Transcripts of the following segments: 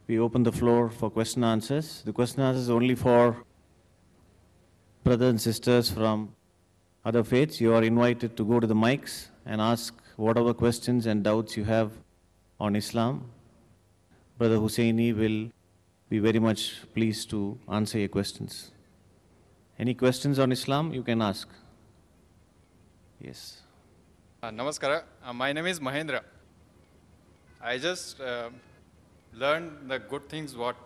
We open the floor for question and answers. The question and answers is only for brothers and sisters from other faiths. You are invited to go to the mics and ask whatever questions and doubts you have on Islam. Brother Hussain Ye will be very much pleased to answer your questions. Any questions on Islam, you can ask. Yes. Namaskara. My name is Mahendra. I just learned the good things what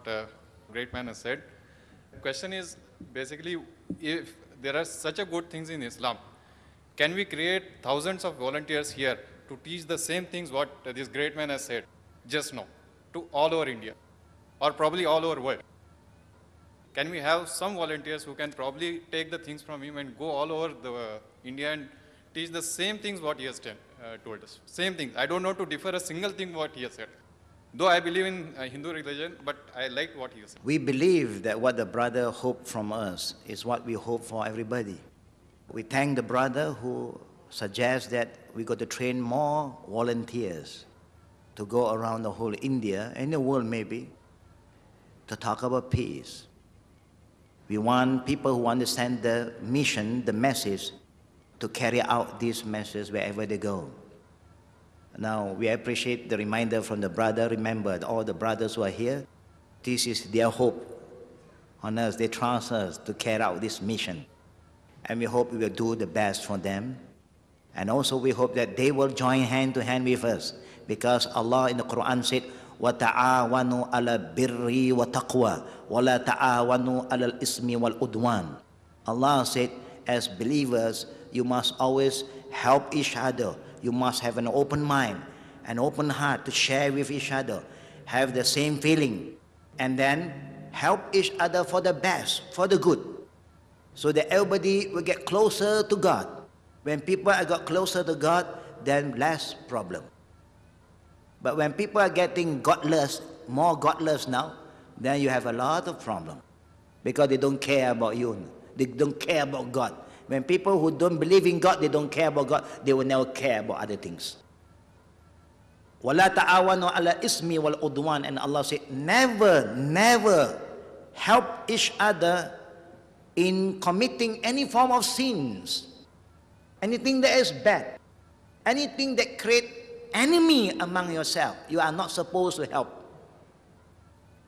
great man has said. The question is basically, if there are such a good things in Islam, can we create thousands of volunteers here to teach the same things what this great man has said just now to all over India or probably all over world? Can we have some volunteers who can probably take the things from him and go all over the India and teach the same things what he has told us? Same things. I don't know to differ a single thing what he has said. Though I believe in Hindu religion, but I like what he has said. We believe that what the brother hoped from us is what we hope for everybody. We thank the brother who suggests that we got to train more volunteers to go around the whole India and the world maybe to talk about peace. We want people who understand the mission, the message, to carry out this message wherever they go. Now, we appreciate the reminder from the brother. Remember, all the brothers who are here, this is their hope on us. They trust us to carry out this mission. And we hope we will do the best for them. And also we hope that they will join hand to hand with us. Because Allah in the Quran said, وَتَعَاوَنُوا عَلَى الْبِرِّ وَتَقْوَى وَلَا تَعَاوَنُوا عَلَى الْإِثْمِ وَالْعُدْوَانِ. Allah said, as believers, you must always help each other. You must have an open mind, an open heart to share with each other, have the same feeling, and then help each other for the best, for the good, so that everybody will get closer to God. When people are got closer to God, then less problem. But when people are getting godless, more godless now, then you have a lot of problem, because they don't care about you. They don't care about God. When people who don't believe in God, they don't care about God, they will never care about other things. وَلَا تَعَاوَنُوا عَلَى الْإِثْمِ وَالْعُدْوَانِ. And Allah said, never help each other in committing any form of sins. Anything that is bad. Anything that creates enemy among yourself, you are not supposed to help.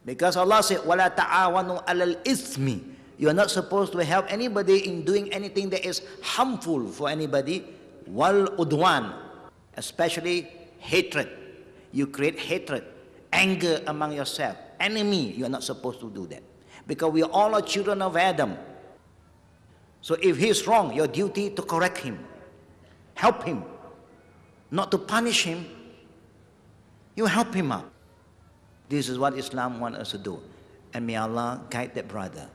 Because Allah said, وَلَا تَعَاوَنُوا عَلَى الْإِثْمِ. You are not supposed to help anybody in doing anything that is harmful for anybody. Wal udwan, especially hatred. You create hatred, anger among yourself, enemy. You are not supposed to do that, because we all are children of Adam. So if he is wrong, your duty to correct him, help him, not to punish him. You help him up. This is what Islam wants us to do, and may Allah guide that brother.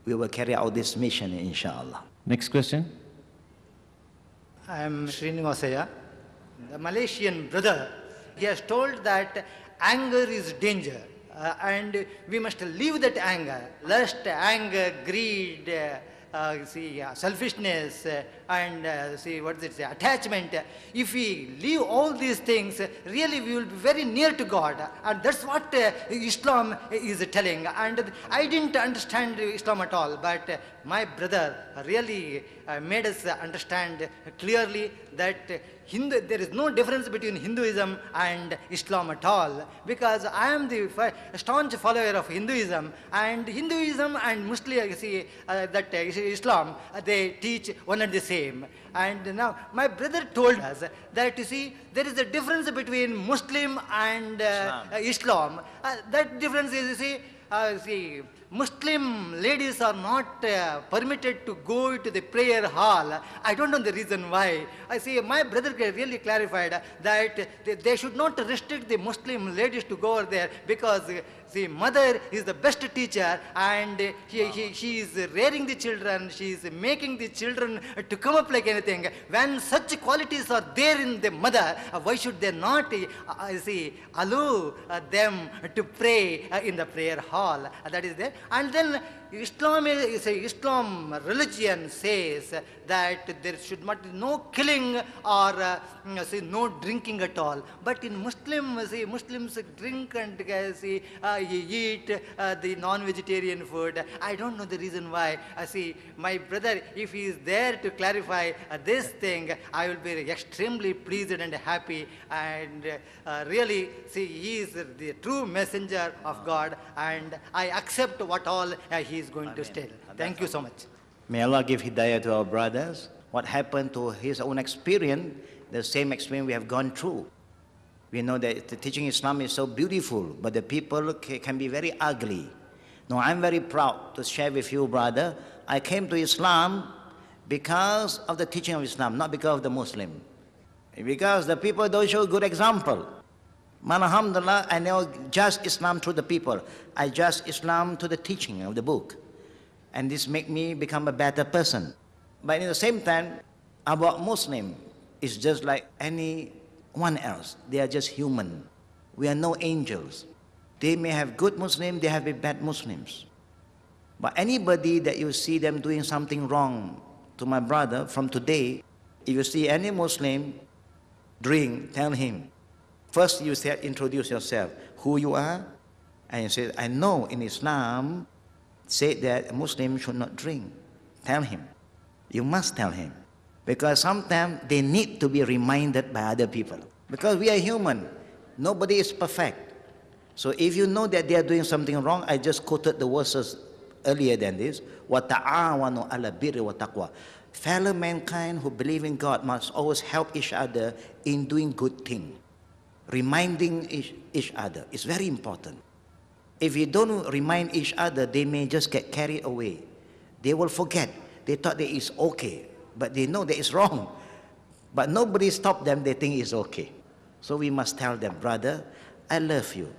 We will carry out this mission, inshallah. Next question. I am Srinivasaya, the Malaysian brother. He has told that anger is danger, and we must leave that anger. Lust, anger, greed, selfishness, and attachment. If we leave all these things, really we will be very near to God. And that's what Islam is telling. And I didn't understand Islam at all, but my brother really made us understand clearly that there is no difference between Hinduism and Islam at all, because I am the staunch follower of Hinduism, and Hinduism and Muslim, Islam, they teach one and the same. And now my brother told us that, there is a difference between Muslim and Islam. That difference is, Muslim ladies are not permitted to go to the prayer hall. I don't know the reason why. I see my brother really clarified that they should not restrict the Muslim ladies to go over there, because the mother is the best teacher, and she is rearing the children, she is making the children to come up like anything. When such qualities are there in the mother, why should they not allow them to pray in the prayer hall? That is there. And then Islam religion says that there should not be no killing or no drinking at all. But in Muslims drink and eat the non-vegetarian food. I don't know the reason why. My brother, if he is there to clarify this thing, I will be extremely pleased and happy. And really, he is the true messenger of God, and I accept what all he is going to tell. Thank you so much. May Allah give hidayah to our brothers. What happened to his own experience, the same experience we have gone through. We know that the teaching Islam is so beautiful, but the people can be very ugly. Now, I'm very proud to share with you, brother. I came to Islam because of the teaching of Islam, not because of the Muslim. Because the people don't show a good example. Alhamdulillah, I never judge Islam through the people. I judge Islam to the teaching of the book. And this make me become a better person. But at the same time, about Muslim, it's just like anyone else. They are just human. We are no angels. They may have good Muslims, they have bad Muslims. But anybody that you see them doing something wrong, to my brother, from today, if you see any Muslim drink, tell him. First you introduce yourself, who you are, and you say, I know in Islam, say that a Muslim should not drink. Tell him. You must tell him. Because sometimes they need to be reminded by other people. Because we are human. Nobody is perfect. So if you know that they are doing something wrong, I just quoted the verses earlier than this. وَتَعَاوَنُوا عَلَى الْبِرِّ وَالتَّقْوَى. Fellow mankind who believe in God must always help each other in doing good things. Reminding each other is very important. If you don't remind each other, they may just get carried away. They will forget. They thought that it's okay, but they know that it's wrong. But nobody stopped them, they think it's okay. So we must tell them, brother, I love you.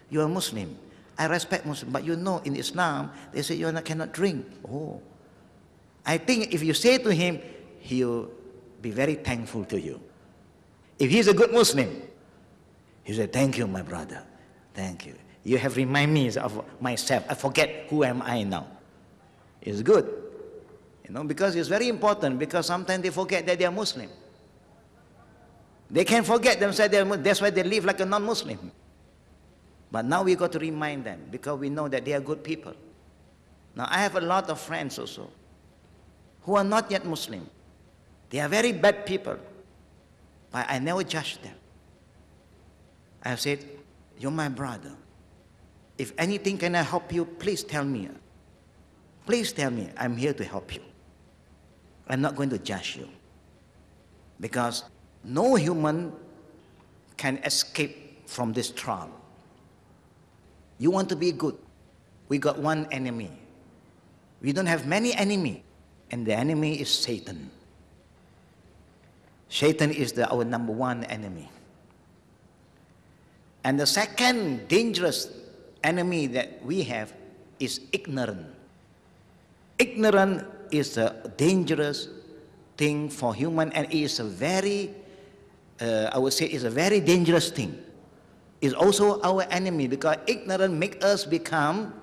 You are Muslim. I respect Muslim, but you know in Islam, they say you cannot drink. Oh. I think if you say to him, he'll be very thankful to you. If he's a good Muslim, he said, thank you, my brother. Thank you. You have reminded me of myself. I forget who am I now. It's good. Because it's very important, because sometimes they forget that they are Muslim. They can forget themselves, that's why they live like a non-Muslim. But now we got to remind them, because we know that they are good people. Now I have a lot of friends also, who are not yet Muslim. They are very bad people, but I never judge them. I have said, you're my brother. If anything can I help you, please tell me. Please tell me, I'm here to help you. I'm not going to judge you. Because no human can escape from this trial. You want to be good. We got one enemy. We don't have many enemies. And the enemy is Satan. Satan is our number one enemy. And the second dangerous enemy that we have is ignorance. Ignorance is a dangerous thing for human, and it is a very, I would say, it's a very dangerous thing. It's also our enemy, because ignorance makes us become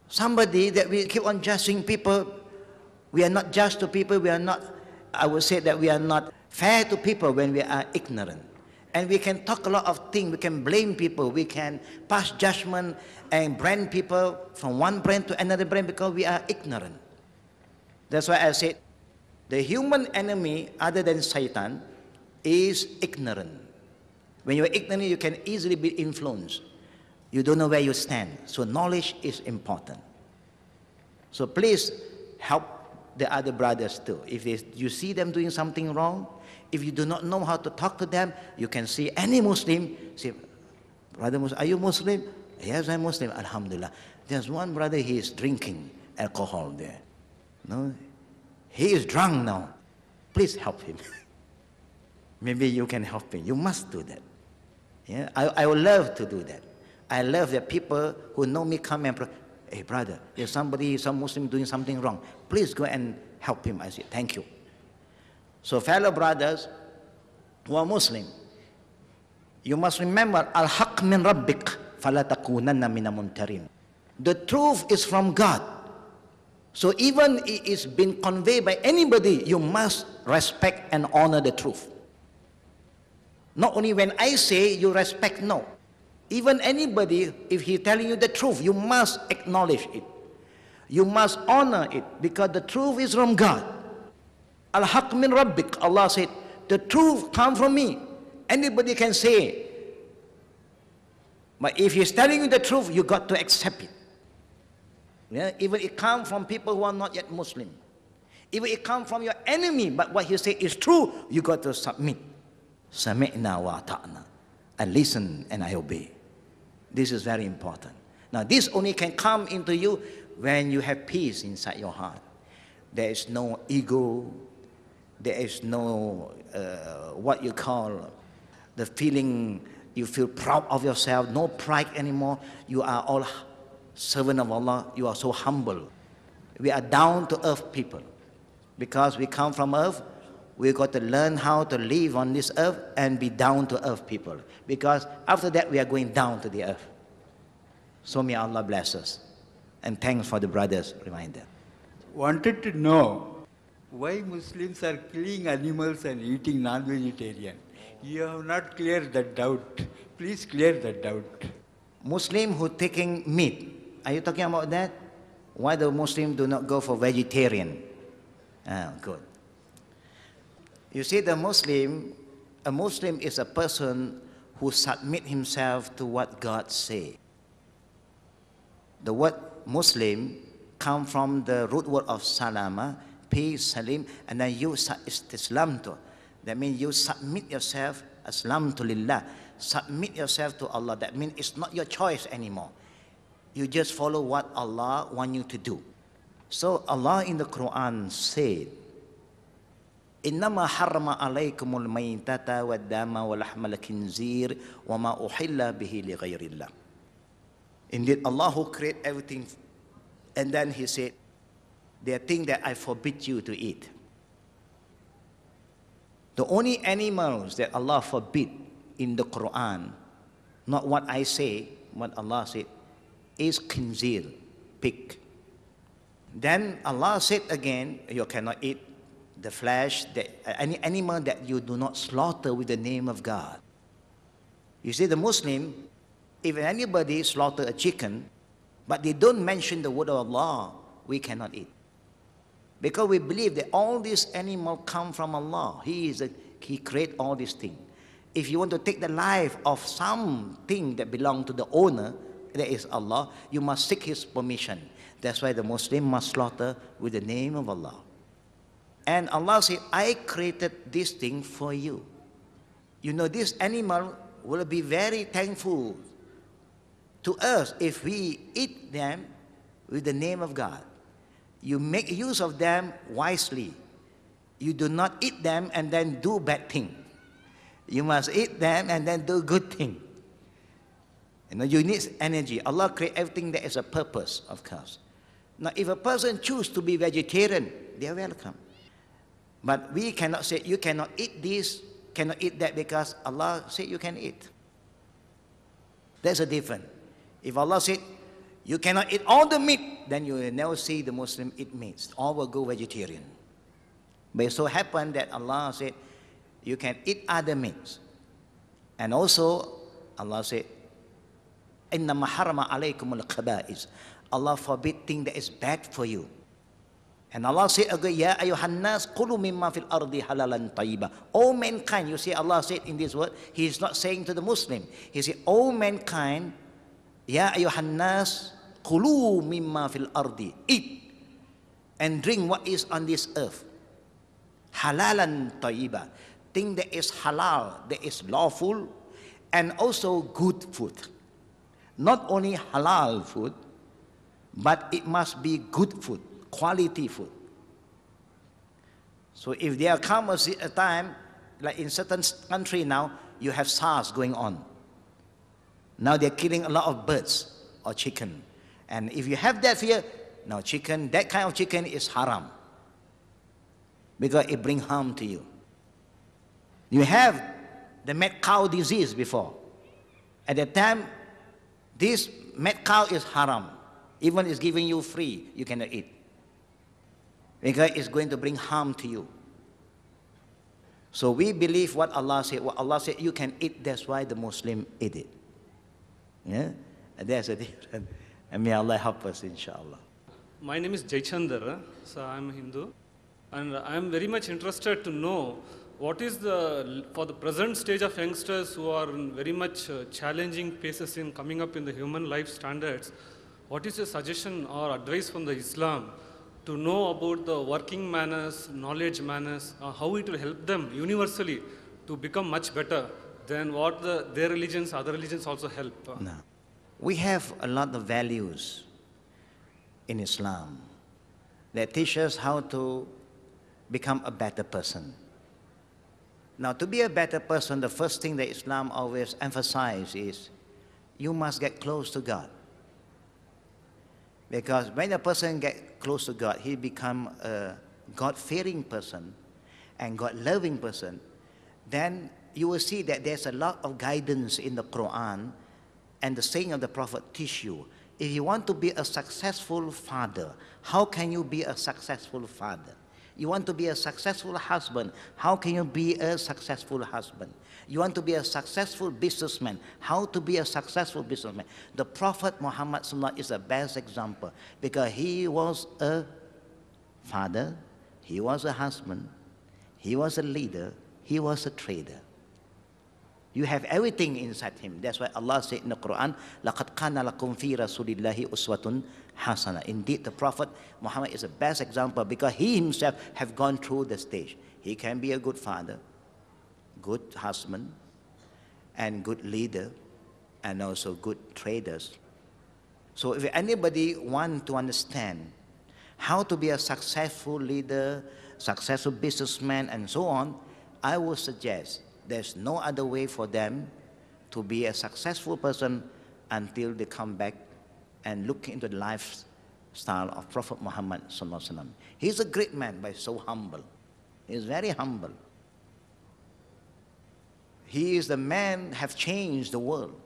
somebody that we keep on judging people. We are not just to people. We are not, I would say that we are not fair to people when we are ignorant. And we can talk a lot of things. We can blame people. We can pass judgment and brand people from one brand to another brand because we are ignorant. That's why I said the human enemy other than Satan is ignorant. When you're ignorant, you can easily be influenced. You don't know where you stand. So knowledge is important. So please help the other brothers too. If you see them doing something wrong, if you do not know how to talk to them, you can see any Muslim, say, Brother Muslim, are you Muslim? Yes, I'm Muslim, alhamdulillah. There's one brother, he is drinking alcohol there. No, he is drunk now. Please help him. Maybe you can help me. You must do that. Yeah, I would love to do that. I love that people who know me come and pray, hey brother, there's somebody, some Muslim doing something wrong. Please go and help him. I say, thank you. So fellow brothers who are Muslim, you must remember, al-haq min rabbik, fala takunanna mina mumtarin. The truth is from God. So even it is been conveyed by anybody, you must respect and honor the truth. Not only when I say, you respect, no. Even anybody, if he's telling you the truth, you must acknowledge it. You must honor it, because the truth is from God. Al-haq min rabbik, Allah said, the truth comes from me. Anybody can say. But if he's telling you the truth, you got to accept it. Yeah? Even it comes from people who are not yet Muslim. Even it comes from your enemy, but what he say is true, you got to submit. Sami'na wa ta'na. I listen and I obey. This is very important. Now this only can come into you when you have peace inside your heart. There is no ego. There is no what you call the feeling you feel proud of yourself. No pride anymore. You are all servant of Allah. You are so humble. We are down to earth people. Because we come from earth, we got to learn how to live on this earth and be down to earth people. Because after that, we are going down to the earth. So may Allah bless us. And thanks for the brothers' reminder. Wanted to know why Muslims are killing animals and eating non-vegetarian. You have not cleared that doubt. Please clear that doubt. Muslim who taking meat, are you talking about that? Why the Muslim do not go for vegetarian? Ah, good. You see, a Muslim is a person who submit himself to what God say. The word Muslim come from the root word of salama, peace, salim, and then you istislamtu. That means you submit yourself, aslamtu lillah. Submit yourself to Allah. That means it's not your choice anymore. You just follow what Allah wants you to do. So Allah in the Quran said, إنما حرم عليكم الميتة والدم ولحم الخنزير وما أحل به لغير الله. Indeed, Allah who created everything, and then He said, there are things that I forbid you to eat. The only animals that Allah forbid in the Quran, not what I say, what Allah said, is khinzir, pig. Then Allah said again, you cannot eat the flesh, any animal that you do not slaughter with the name of God. You see, the Muslim, if anybody slaughter a chicken, but they don't mention the word of Allah, we cannot eat. Because we believe that all these animals come from Allah. He created all these things. If you want to take the life of something that belongs to the owner, that is Allah, you must seek His permission. That's why the Muslim must slaughter with the name of Allah. And Allah said, I created this thing for you. You know, this animal will be very thankful to us if we eat them with the name of God. You make use of them wisely. You do not eat them and then do bad thing. You must eat them and then do good thing. You know, you need energy. Allah created everything that is a purpose, of course. Now, if a person chooses to be vegetarian, they are welcome. But we cannot say, you cannot eat this, cannot eat that, because Allah said you can eat. There's a difference. If Allah said, you cannot eat all the meat, then you will never see the Muslim eat meat. All will go vegetarian. But it so happened that Allah said, you can eat other meats. And also, Allah said, إِنَّمَا حَرَمَ عَلَيْكُمُ الْخَبَائِثِ. Allah forbid things that is bad for you. And Allah said again, Ya ayuhan nas qulu mimma fil ardi halalan tayyiba. All mankind, you see Allah said in this word, He is not saying to the Muslim. He said, all mankind, Ya ayuhan nas qulu mimma fil ardi. Eat and drink what is on this earth. Halalan tayyiba. Thing that is halal, that is lawful, and also good food. Not only halal food, but it must be good food, quality food. So if there comes a time, like in certain country now, you have SARS going on. Now they're killing a lot of birds or chicken. And if you have that fear, no, chicken, that kind of chicken is haram. Because it brings harm to you. You have the mad cow disease before. At that time, this mad cow is haram. Even it's giving you free, you cannot eat. Because it's going to bring harm to you. So we believe what Allah said. What Allah said, you can eat, that's why the Muslim eat it. Yeah? And there's a difference. And may Allah help us, inshallah. My name is Jaychandar, so I'm Hindu. And I'm very much interested to know what is for the present stage of youngsters who are in very much challenging paces in coming up in the human life standards, what is your suggestion or advice from the Islam to know about the working manners, knowledge manners, how it will help them universally to become much better than what their religions, other religions also help? No. We have a lot of values in Islam that teach us how to become a better person. Now, to be a better person, the first thing that Islam always emphasizes is you must get close to God. Because when a person gets close to God, he becomes a God-fearing person and God-loving person. Then you will see that there's a lot of guidance in the Quran, and the saying of the Prophet teach you. If you want to be a successful father, how can you be a successful father? You want to be a successful husband, how can you be a successful husband? You want to be a successful businessman, how to be a successful businessman? The Prophet Muhammad Sallallahu is the best example because he was a father, he was a husband, he was a leader, he was a trader. You have everything inside him. That's why Allah said in the Quran, لَقَدْ كَانَ لَكُمْ فِي رَسُولِ اللَّهِ أُسْوَةٌ حَسَنَةٌ. Indeed, the Prophet Muhammad is the best example because he himself have gone through the stage. He can be a good father, good husband, and good leader, and also good traders. So if anybody want to understand how to be a successful leader, successful businessman, and so on, I would suggest there's no other way for them to be a successful person until they come back and look into the lifestyle of Prophet Muhammad Sallallahu Alaihi Wasallam. He's a great man, but so humble. He's very humble. He is the man have changed the world,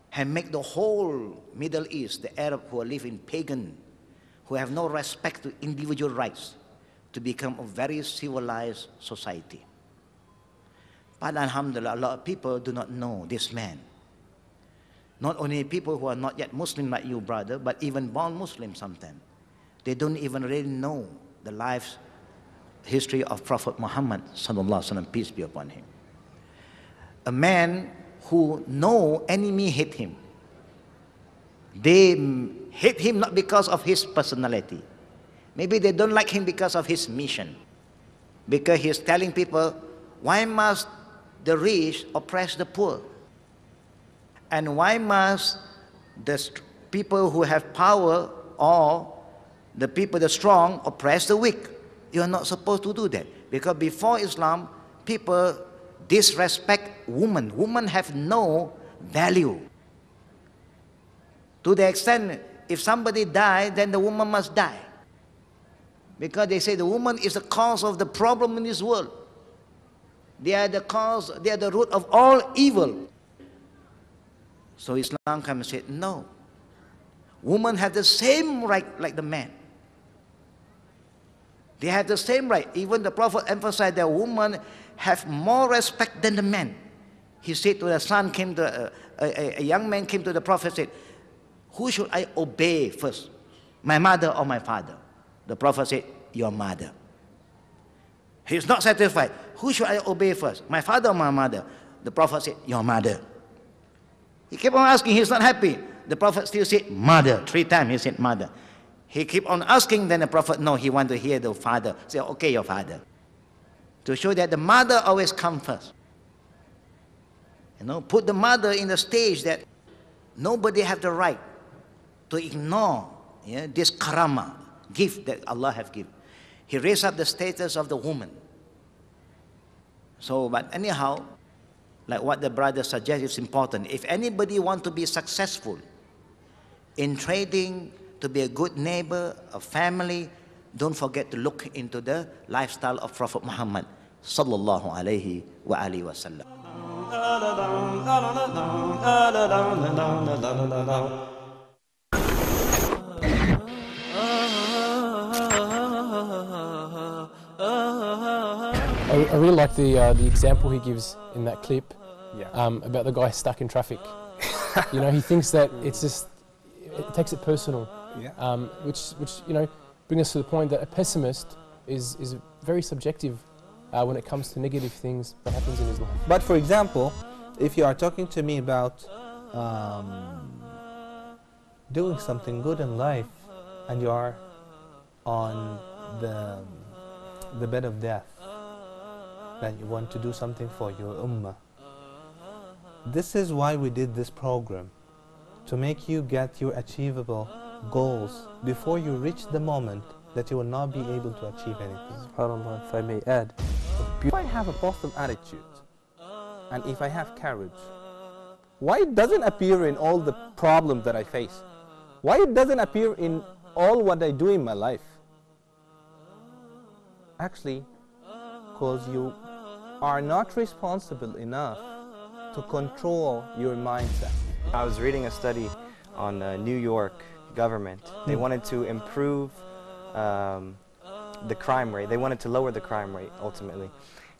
have made the whole Middle East, the Arab who live in pagan, who have no respect to individual rights, to become a very civilized society. But alhamdulillah, a lot of people do not know this man. Not only people who are not yet Muslim like you, brother, but even born Muslim sometimes. They don't even really know the life history of Prophet Muhammad Sallallahu Alaihi Wasallam, peace be upon him. A man who no enemy hate him. They hate him not because of his personality. Maybe they don't like him because of his mission. Because he's telling people, why must the rich oppress the poor? And why must the people who have power or the people, the strong, oppress the weak? You are not supposed to do that. Because before Islam, people disrespect women. Women have no value. To the extent, if somebody dies, then the woman must die. Because they say the woman is the cause of the problem in this world. They are the cause, they are the root of all evil. So Islam comes and said, no. Women have the same right like the man. They have the same right. Even the Prophet emphasized that women have more respect than the man. He said to the son, a young man came to the Prophet and said, who should I obey first? My mother or my father? The Prophet said, your mother. He's not satisfied. Who should I obey first? My father or my mother? The Prophet said, your mother. He kept on asking, he's not happy. The Prophet still said, mother. 3 times he said, mother. He kept on asking, then the Prophet, no, he wanted to hear the father. Say, okay, your father. To show that the mother always comes first. You know, put the mother in the stage that Nobody have the right to ignore this karama, gift that Allah have given. He raised up the status of the woman. So, but anyhow, like what the brother suggests is important. If anybody want to be successful in trading, to be a good neighbor, a family, don't forget to look into the lifestyle of Prophet Muhammad sallallahu alaihi wa alihi wasallam. I really like the example he gives in that clip about the guy stuck in traffic. You know, he thinks that it takes it personal, which brings us to the point that a pessimist is very subjective when it comes to negative things that happens in his life. But for example, if you are talking to me about doing something good in life and you are on the bed of death, that you want to do something for your ummah. This is why we did this program, to make you get your achievable goals before you reach the moment that you will not be able to achieve anything. SubhanAllah, if I may add, if I have a positive attitude and if I have courage, why it doesn't appear in all the problems that I face? Why it doesn't appear in all what I do in my life? Actually, because you are not responsible enough to control your mindset. I was reading a study on New York government. They wanted to improve the crime rate. They wanted to lower the crime rate ultimately.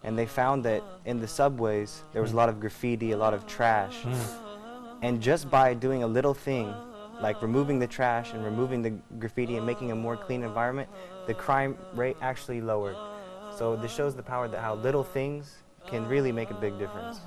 And they found that in the subways there was a lot of graffiti, a lot of trash. And just by doing a little thing, like removing the trash and removing the graffiti and making a more clean environment, the crime rate actually lowered. So this shows the power that how little things can really make a big difference.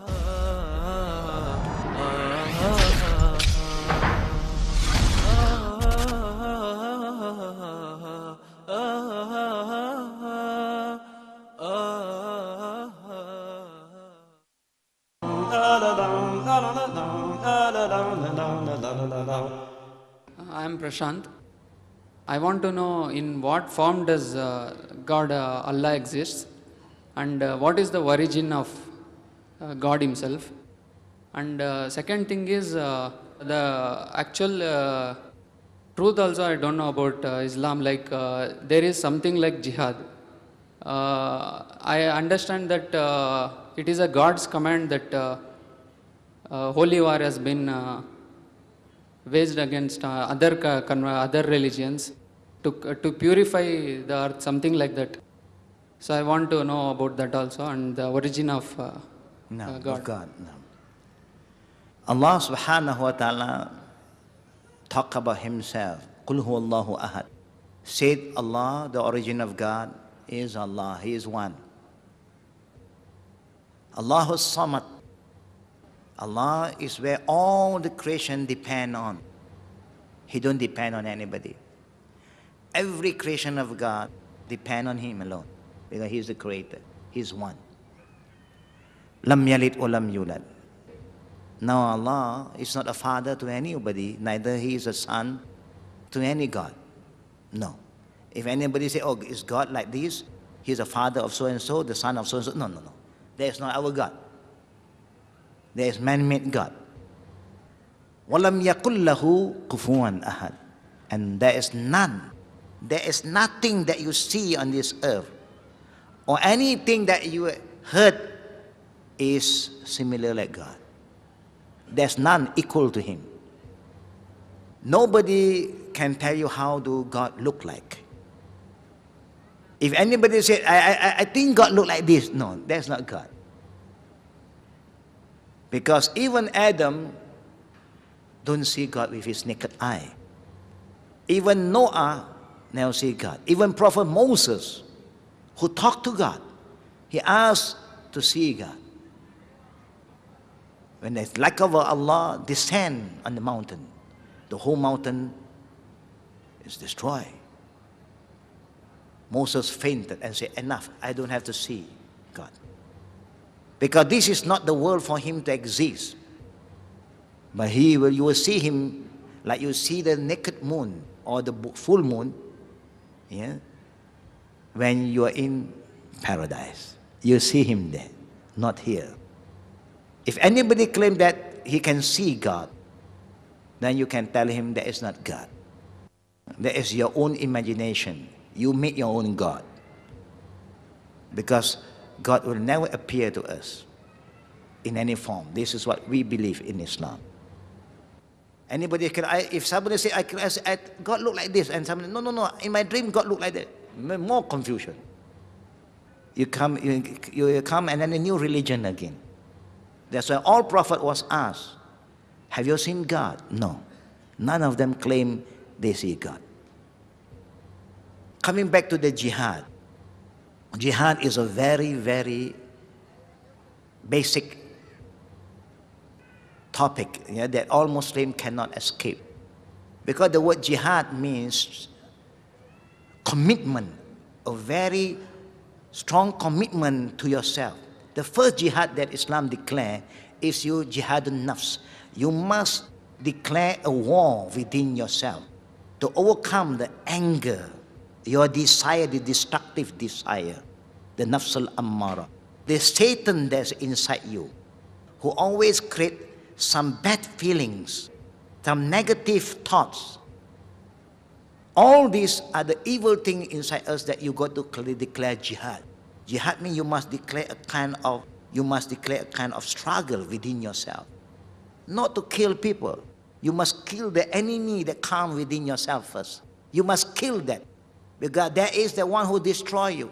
I am Prashant. I want to know in what form does God, Allah exists, and what is the origin of God himself. And second thing is the actual truth also I don't know about Islam, like there is something like jihad. I understand that it is a God's command that holy war has been waged against other religions to purify the earth, something like that. So I want to know about that also and the origin of God. No. Allah subhanahu wa ta'ala talk about himself. Qul huwallahu ahad. Said Allah, the origin of God is Allah. He is one. Allahu samad. Allah is where all the creation depend on. He don't depend on anybody. Every creation of God depend on Him alone because He is the creator. He is one. Lam yalid wa lam yulad. Now Allah is not a father to anybody, neither He is a son to any God. No. If anybody say, oh, is God like this? He's a father of so-and-so, the son of so-and-so. No. That is not our God. There is man-made God. وَلَمْ يَقُلْ لَهُ كُفُوًا أَحَدٍ. And there is none. There is nothing that you see on this earth or anything that you heard is similar like God. There's none equal to Him. Nobody can tell you how do God look like. If anybody said, I think God look like this, no, that's not God. Because even Adam don't see God with his naked eye. Even Noah never see God. Even Prophet Moses, who talked to God, he asked to see God. When the like of Allah descend on the mountain, the whole mountain is destroyed. Moses fainted and said, enough, I don't have to see God. Because this is not the world for him to exist. But you will see him like you see the naked moon or the full moon, yeah, when you are in paradise. You see him there, not here. If anybody claims that he can see God, then you can tell him that is not God. That is your own imagination. You make your own God. Because God will never appear to us in any form. This is what we believe in Islam. Anybody can, if somebody say, God look like this, and somebody, no, in my dream God look like that. More confusion. You come and then a new religion again. That's why all prophet was asked, have you seen God? No. None of them claim they see God. Coming back to the jihad. Jihad is a very, very basic topic, yeah, that all Muslims cannot escape. Because the word jihad means commitment, a very strong commitment to yourself. The first jihad that Islam declares is your jihadun nafs. You must declare a war within yourself to overcome the anger, your desire, the destructive desire, the nafs al-ammara, the Satan that's inside you, who always create some bad feelings, some negative thoughts. All these are the evil things inside us that you got to declare jihad. Jihad means you must declare a kind of struggle within yourself. Not to kill people. You must kill the enemy that comes within yourself first. You must kill that. Because that is the one who destroys you.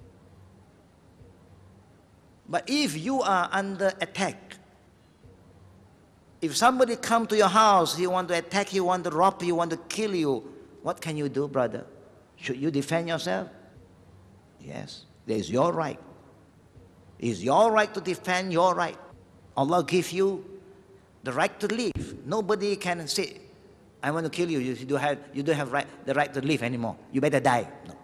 But if you are under attack, if somebody come to your house, he want to attack you, want to rob you, want to kill you, what can you do, brother? Should you defend yourself? Yes, that is your right. It's your right to defend your right. Allah give you the right to live. Nobody can say, I want to kill you. You don't have the right to live anymore. You better die. No.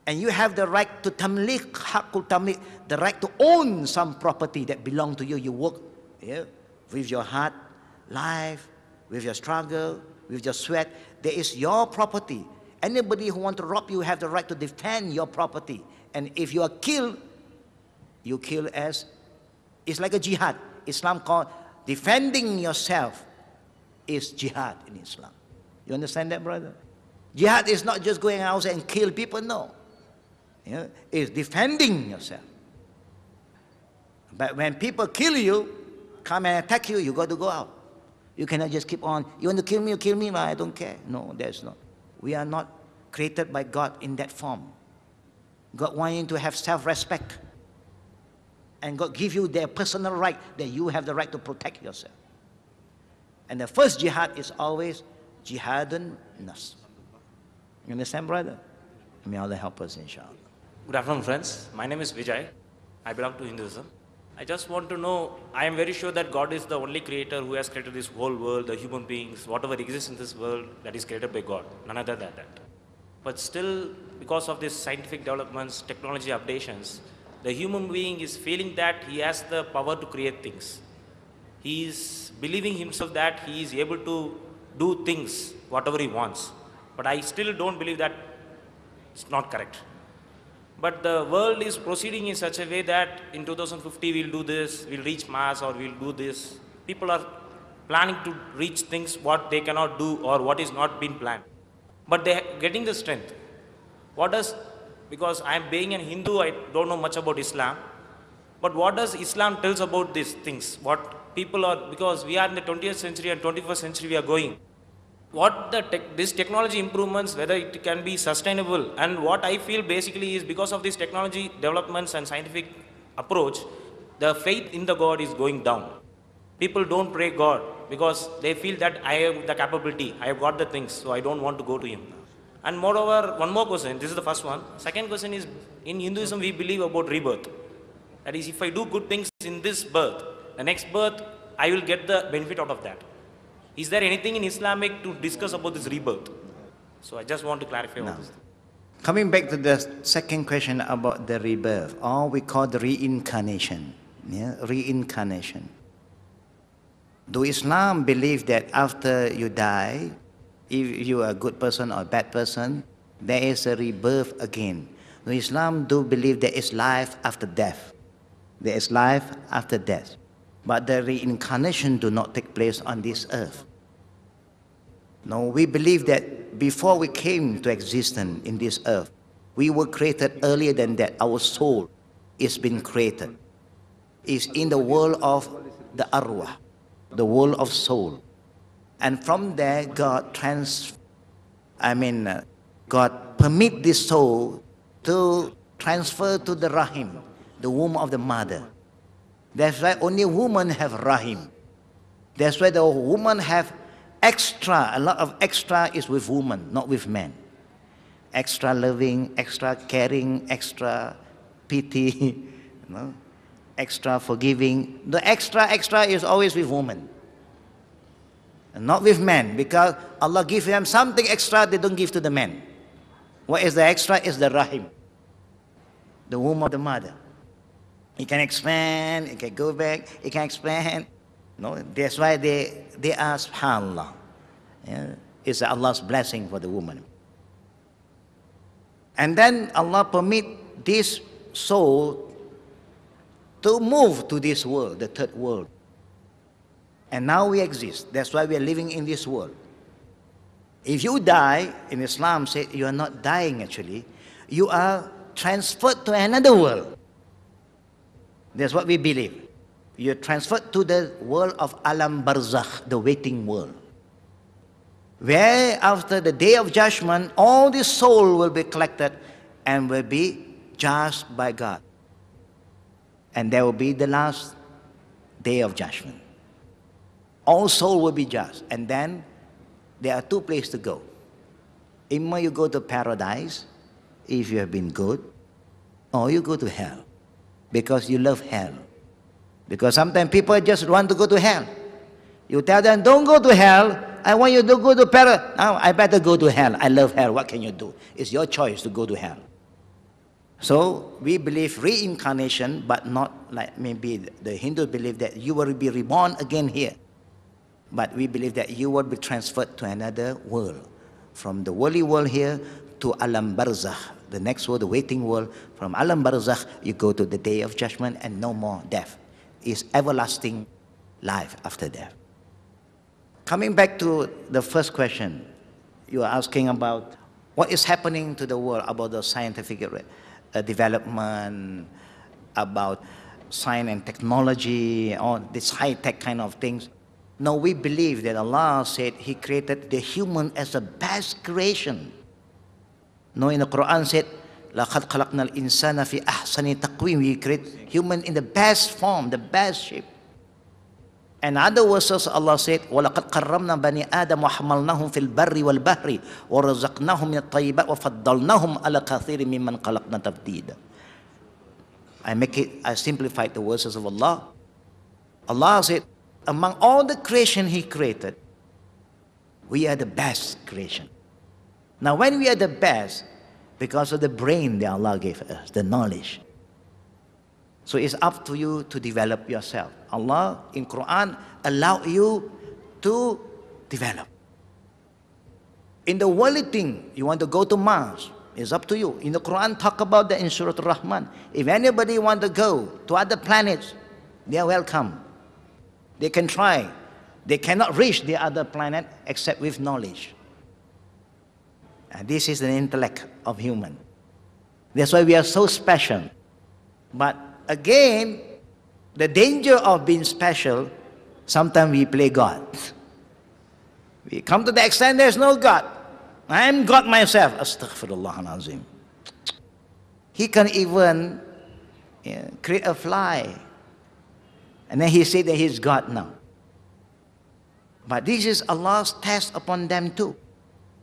And you have the right to tamlik, haqqul tamlik, the right to own some property that belong to you. You work, yeah, with your heart, life, with your struggle, with your sweat. There is your property. Anybody who wants to rob you have the right to defend your property. And if you are killed, you kill as, it's like a jihad. Islam called defending yourself is jihad in Islam. You understand that, brother? Jihad is not just going out and kill people, no. Yeah, it's defending yourself. But when people kill you, come and attack you, you got to go out. You cannot just keep on, you want to kill me, you kill me, I don't care. No, there's not. We are not created by God in that form. God wants you to have self-respect. And God give you their personal right that you have the right to protect yourself. And the first jihad is always jihadun nafs. You understand, brother? May Allah help us, inshallah. Good afternoon, friends. My name is Vijay. I belong to Hinduism. I just want to know, I am very sure that God is the only creator who has created this whole world, the human beings, whatever exists in this world, that is created by God. None other than that. But still, because of these scientific developments, technology updations, the human being is feeling that he has the power to create things. He is believing himself that he is able to do things, whatever he wants. But I still don't believe that it's not correct. But the world is proceeding in such a way that in 2050 we'll do this, we'll reach Mars, or we'll do this. People are planning to reach things what they cannot do or what is not been planned. But they're getting the strength. What does, because I'm being an Hindu, I don't know much about Islam, but what does Islam tells about these things? What people are, because we are in the 20th century and 21st century we are going. What this technology improvements, whether it can be sustainable, and what I feel basically is because of these technology developments and scientific approach, the faith in the God is going down. People don't pray God because they feel that I have the capability, I have got the things, so I don't want to go to Him. And moreover, one more question, this is the first one. Second question is, in Hinduism we believe about rebirth. That is, if I do good things in this birth, the next birth, I will get the benefit out of that. Is there anything in Islamic to discuss about this rebirth? So I just want to clarify all this. Coming back to the second question about the rebirth, or we call the reincarnation. Yeah? Reincarnation. Do Islam believe that after you die, if you are a good person or a bad person, there is a rebirth again? Do Islam do believe there is life after death? There is life after death. But the reincarnation do not take place on this earth. No, we believe that before we came to existence in this earth, we were created earlier than that. Our soul is been created. It's in the world of the arwah, the world of soul. And from there, God God permit this soul to transfer to the rahim, the womb of the mother. That's why only women have rahim. That's why the woman have extra, a lot of extra is with women, not with men. Extra loving, extra caring, extra pity, extra forgiving. The extra is always with women. And not with men, because Allah gives them something extra they don't give to the men. What is the extra? Is the rahim, the womb of the mother. It can expand, it can go back, it can expand. No, that's why they are subhanallah. Yeah? It's Allah's blessing for the woman. And then Allah permit this soul to move to this world, the third world. And now we exist. That's why we are living in this world. If you die, in Islam say you are not dying actually, you are transferred to another world. That's what we believe. You're transferred to the world of Alam Barzakh, the waiting world. Where after the day of judgment, all the soul will be collected and will be judged by God. And there will be the last day of judgment. All soul will be judged. And then there are two places to go. Either you go to paradise, if you have been good, or you go to hell, because you love hell. Because sometimes people just want to go to hell. You tell them, don't go to hell, I want you to go to paradise. Now, I better go to hell. I love hell. What can you do? It's your choice to go to hell. So, we believe reincarnation, but not like maybe the Hindu believe that you will be reborn again here. But we believe that you will be transferred to another world. From the worldly world here to Alam Barzakh, the next world, the waiting world. From Alam Barzakh, you go to the day of judgment and no more death. It's everlasting life after death. Coming back to the first question, you are asking about what is happening to the world, about the scientific development, about science and technology, all this high-tech kind of things. No, we believe that Allah said He created the human as the best creation. No, in the Quran said, لَقَدْ خَلَقْنَا الْإِنسَانَ فِي أَحْسَنِ تَقْوِيمٍ. We create human in the best form, the best shape. And other verses Allah said, وَلَقَدْ قَرَّمْنَا بَنِي آدَمَ وَحَمَلْنَاهُمْ فِي الْبَرِّ وَالْبَحْرِ وَرَزَقْنَاهُمْ مِنَ الطَّيِّبَاتِ وَفَضَّلْنَاهُمْ عَلَى كَثِيرٍ مِّمَّنْ خَلَقْنَا تَفْضِيلًا. I simplified the verses of Allah. Allah said, among all the creation He created, we are the best creation. Now when we are the best, because of the brain that Allah gave us, the knowledge. So it's up to you to develop yourself. Allah in Quran allow you to develop. In the worldly thing, you want to go to Mars, it's up to you. In the Quran talk about that in Surah Ar-Rahman. If anybody want to go to other planets, they are welcome. They can try. They cannot reach the other planet except with knowledge. And this is the intellect of human. That's why we are so special. But again, the danger of being special, sometimes we play God. We come to the extent there's no God. I am God myself. Astaghfirullah al-Azim. He can even create a fly. And then he said that he's God now. But this is Allah's test upon them too.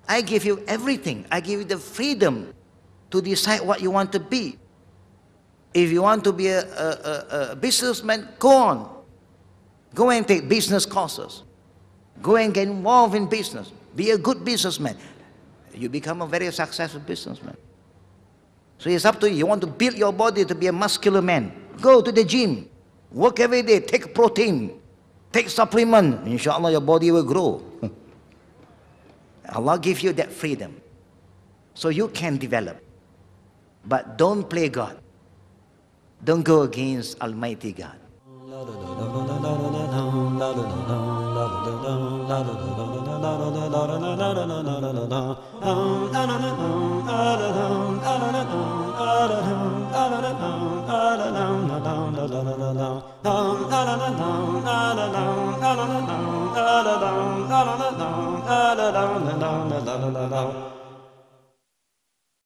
I give you everything. I give you the freedom to decide what you want to be. If you want to be a businessman, go on. Go and take business courses. Go and get involved in business. Be a good businessman. You become a very successful businessman. So it's up to you. You want to build your body to be a muscular man. Go to the gym. Work every day. Take protein. Take supplement, inshallah your body will grow. Allah gives you that freedom. So you can develop. But don't play God. Don't go against Almighty God. la la la la